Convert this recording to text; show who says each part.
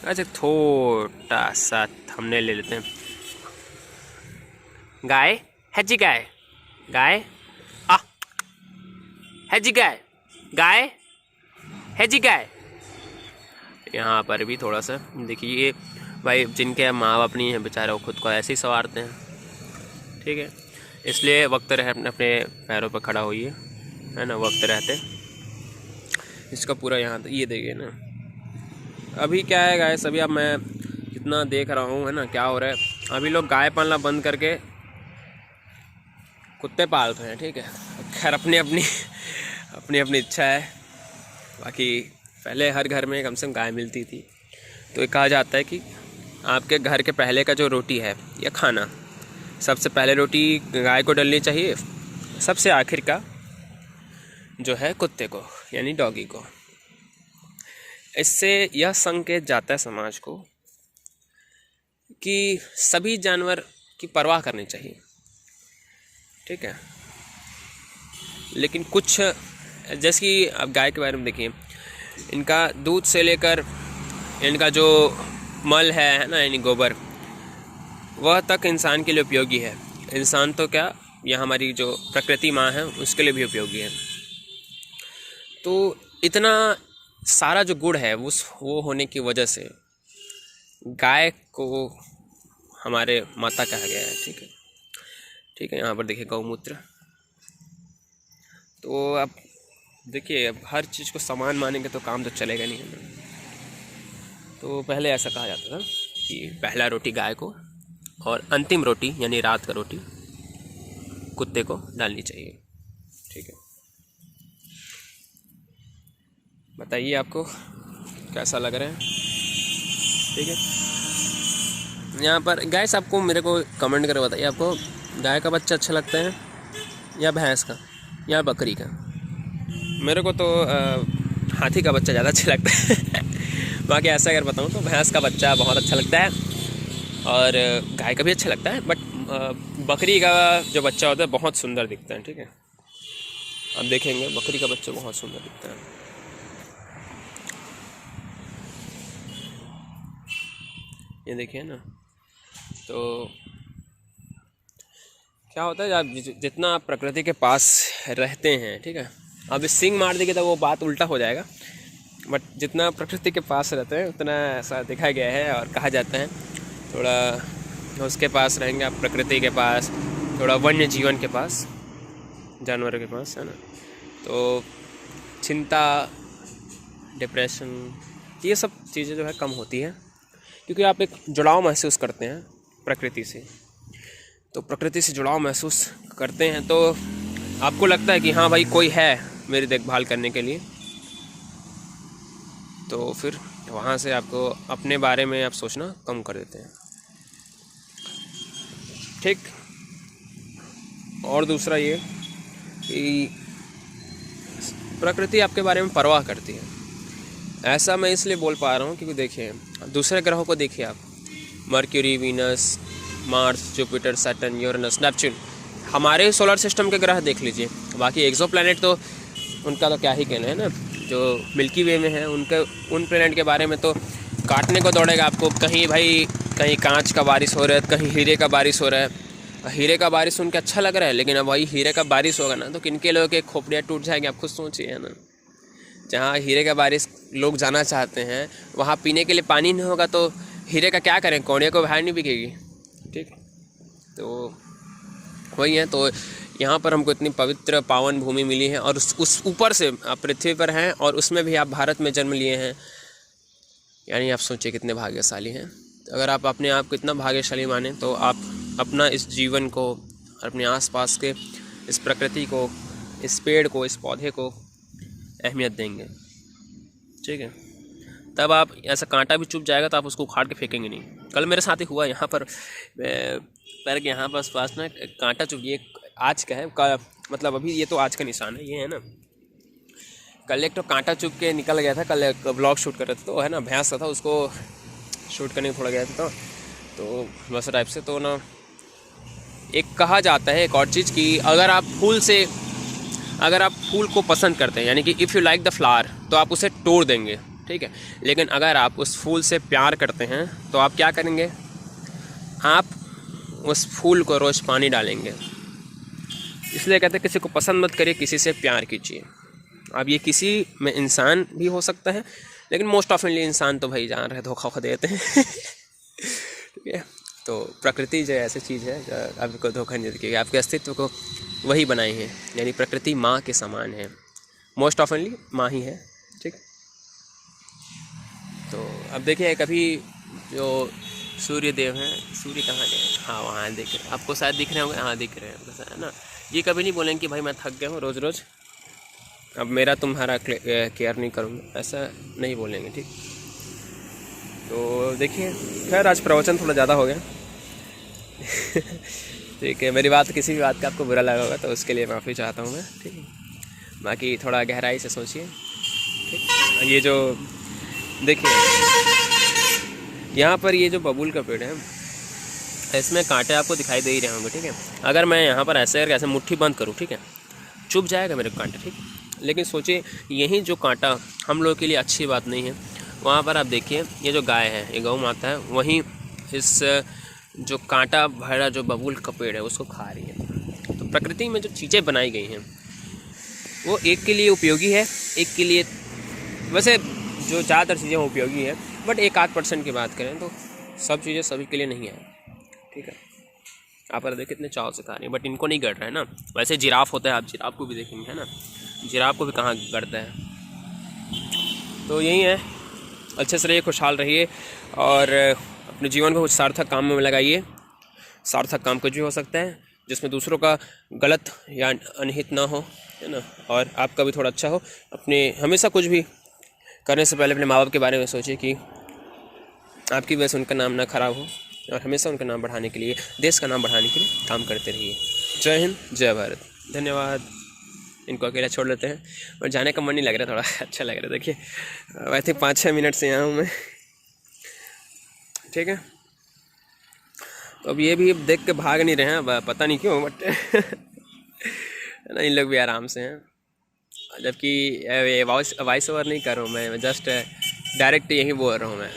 Speaker 1: अच्छा थोड़ा सा थंबनेल ले लेते हैं। गाय है जी, गाय गाय आ है जी, गाय गाय है जी, गाय। यहाँ पर भी थोड़ा सा देखिए भाई, जिनके माँ बाप नहीं है बेचारे, वो खुद को ऐसे ही संवारते हैं, ठीक है। इसलिए वक्त रहे अपने अपने पैरों पर खड़ा होइए, है ना, वक्त रहते। इसका पूरा यहाँ ये देखिए ना, अभी क्या है गाइस, अभी अब मैं जितना देख रहा हूँ, है ना, क्या हो रहा है, अभी लोग गाय पालना बंद करके कुत्ते पाल रहे हैं, ठीक है। खैर अपनी अपनी अपनी अपनी इच्छा है। बाकी पहले हर घर में कम से कम गाय मिलती थी, तो ये कहा जाता है कि आपके घर के पहले का जो रोटी है या खाना, सबसे पहले रोटी गाय को डलनी चाहिए, सबसे आखिर का जो है कुत्ते को, यानी डॉगी को। इससे यह संकेत जाता है समाज को कि सभी जानवर की परवाह करनी चाहिए, ठीक है। लेकिन कुछ, जैसे कि अब गाय के बारे में देखिए, इनका दूध से लेकर इनका जो मल है ना, यानी गोबर, वह तक इंसान के लिए उपयोगी है। इंसान तो क्या, यह हमारी जो प्रकृति माँ है उसके लिए भी उपयोगी है। तो इतना सारा जो गुण है वो होने की वजह से गाय को हमारे माता कहा गया है, ठीक है, ठीक है। यहाँ पर देखिए गौमूत्र। तो अब देखिए, अब हर चीज़ को समान मानेंगे तो काम तो चलेगा नहीं, है ना। तो पहले ऐसा कहा जाता था कि पहला रोटी गाय को और अंतिम रोटी यानी रात का रोटी कुत्ते को डालनी चाहिए, ठीक है। बताइए आपको कैसा लग रहा है, ठीक है। यहाँ पर गाइस आपको मेरे को कमेंट करके बताइए, आपको गाय का बच्चा अच्छा लगता है या भैंस का या बकरी का। मेरे को तो हाथी का बच्चा ज़्यादा अच्छा लगता है। बाकी ऐसा अगर बताऊँ तो भैंस का बच्चा बहुत अच्छा लगता है और गाय का भी अच्छा लगता है, बट बकरी का जो बच्चा होता है बहुत सुंदर दिखता है, ठीक है। आप देखेंगे बकरी का बच्चा बहुत सुंदर दिखता है। ये देखिए ना, तो क्या होता है, जब जितना आप प्रकृति के पास रहते हैं, ठीक है, अब सींग मार देंगे तो वो बात उल्टा हो जाएगा, बट जितना प्रकृति के पास रहते हैं उतना ऐसा देखा गया है और कहा जाता है, थोड़ा उसके पास रहेंगे आप, प्रकृति के पास, थोड़ा वन्य जीवन के पास, जानवरों के पास, है ना, तो चिंता, डिप्रेशन, ये सब चीज़ें जो है कम होती है, क्योंकि आप एक जुड़ाव महसूस करते हैं प्रकृति से। तो प्रकृति से जुड़ाव महसूस करते हैं तो आपको लगता है कि हाँ भाई कोई है मेरी देखभाल करने के लिए, तो फिर वहाँ से आपको अपने बारे में आप सोचना कम कर देते हैं, ठीक। और दूसरा ये कि प्रकृति आपके बारे में परवाह करती है। ऐसा मैं इसलिए बोल पा रहा हूँ क्योंकि देखिए दूसरे ग्रहों को देखिए आप, mercury, Venus, Mars, Jupiter, Saturn, Uranus, Neptune, हमारे सोलर सिस्टम के ग्रह देख लीजिए। बाकी एक्सो प्लैनेट तो उनका तो क्या ही कहना है ना, जो मिल्की वे में है उनके, उन प्लैनेट के बारे में तो काटने को दौड़ेगा आपको। कहीं भाई कहीं कांच का बारिश हो रहा है, कहीं हीरे का बारिश हो रहा है। हीरे का बारिश सुन के अच्छा लग रहा है, लेकिन अब वही हीरे का बारिश होगा ना तो किनके लोगों के खोपड़ियाँ टूट जाएंगे, आप खुद सोचिए, है ना। जहाँ हीरे का बारिश लोग जाना चाहते हैं वहाँ पीने के लिए पानी नहीं होगा तो हीरे का क्या करें, कौड़िया को बाहर नहीं बिकेगी, ठीक। तो वही है, तो यहाँ पर हमको इतनी पवित्र पावन भूमि मिली है और उस ऊपर से आप पृथ्वी पर हैं और उसमें भी आप भारत में जन्म लिए हैं, यानी आप सोचिए कितने भाग्यशाली हैं। तो अगर आप अपने आप को इतना भाग्यशाली माने तो आप अपना इस जीवन को, अपने आसपास के इस प्रकृति को, इस पेड़ को, इस पौधे को अहमियत देंगे, ठीक है। तब आप ऐसा कांटा भी चुभ जाएगा तो आप उसको उखाड़ के फेंकेंगे नहीं। कल मेरे साथ ही हुआ, यहाँ पर पैर के यहाँ पास ना कांटा चुभ, ये आज का है का, मतलब अभी ये तो आज का निशान है, ये है ना। कल एक तो कांटा चुभ के निकल गया था, कल एक ब्लॉग शूट कर रहे थे, तो है ना भैंस था उसको शूट करने थोड़ा गया था, तो वैसा टाइप से। तो ना एक कहा जाता है एक और चीज़ कि अगर आप फूल को पसंद करते हैं, यानी कि if you like the flower, तो आप उसे तोड़ देंगे ठीक है। लेकिन अगर आप उस फूल से प्यार करते हैं तो आप क्या करेंगे, आप उस फूल को रोज़ पानी डालेंगे। इसलिए कहते हैं किसी को पसंद मत करिए, किसी से प्यार कीजिए। अब ये किसी में इंसान भी हो सकता है, लेकिन मोस्ट ऑफनली इंसान तो भाई जान रहे धोखा देते हैं ठीक है। तो प्रकृति जो ऐसी चीज़ है जो आपको धोखा नहीं देगी, आपके अस्तित्व को वही बनाई है, यानी प्रकृति माँ के समान है, मोस्ट ऑफनली माँ ही है, ठीक। तो अब देखिए कभी जो सूर्य देव हैं, सूर्य कहाँ गए, हाँ वहाँ दिख रहे, आपको शायद दिख रहे होंगे, हाँ दिख रहे हैं, है ना। ये कभी नहीं बोलेंगे कि भाई मैं थक गया हूँ रोज़ रोज़, अब मेरा तुम्हारा केयर नहीं करूँगा, ऐसा नहीं बोलेंगे, ठीक। तो देखिए खैर आज प्रवचन थोड़ा ज़्यादा हो गया ठीक है, मेरी बात किसी भी बात का आपको बुरा लगा होगा तो उसके लिए माफ़ी चाहता हूँ मैं, ठीक है। बाकी थोड़ा गहराई से सोचिए, ठीक। ये जो देखिए यहाँ पर ये जो बबूल का पेड़ है, इसमें कांटे आपको दिखाई दे ही रहे होंगे, ठीक है। अगर मैं यहाँ पर ऐसे करके ऐसे मुट्ठी बंद करूँ, ठीक है, चुभ जाएगा मेरे कांटे, ठीक। लेकिन सोचिए यही जो कांटा हम लोगों के लिए अच्छी बात नहीं है, वहाँ पर आप देखिए ये जो गाय है, ये गौ माता है, वहीं इस जो कांटा भरा जो बबूल का पेड़ है उसको खा रही है। तो प्रकृति में जो चीज़ें बनाई गई हैं वो एक के लिए उपयोगी है, एक के लिए, वैसे जो ज़्यादातर चीज़ें उपयोगी है, बट 1-8% की बात करें तो सब चीज़ें सभी के लिए नहीं है, ठीक है। आप देखिए कितने चाव से खा रही हैं, बट इनको नहीं गड़ रहा है ना। वैसे जिराफ होता है, आप जिराफ को भी देखेंगे, है ना, जिराफ को भी कहाँ गड़ता है। तो यही है, अच्छे से रहिए, खुशहाल रहिए और अपने जीवन को कुछ सार्थक काम में लगाइए। सार्थक काम कुछ भी हो सकता है जिसमें दूसरों का गलत या अनहित ना हो, है ना, और आपका भी थोड़ा अच्छा हो। अपने हमेशा कुछ भी करने से पहले अपने माँ बाप के बारे में सोचिए कि आपकी वजह से उनका नाम ना खराब हो, और हमेशा उनका नाम बढ़ाने के लिए, देश का नाम बढ़ाने के लिए काम करते रहिए। जय हिंद, जय भारत, धन्यवाद। इनको अकेला छोड़ लेते हैं, और जाने का मन नहीं लग रहा, थोड़ा अच्छा लग रहा है। देखिए आई थिंक 5-6 मिनट से यहाँ हूँ मैं, ठीक है। तो अब ये भी देख के भाग नहीं रहे हैं, पता नहीं क्यों, बट ना इन लोग भी आराम से हैं, जबकि वॉइस ओवर नहीं कर रहा हूँ मैं, जस्ट डायरेक्ट यही बोल रहा हूँ मैं।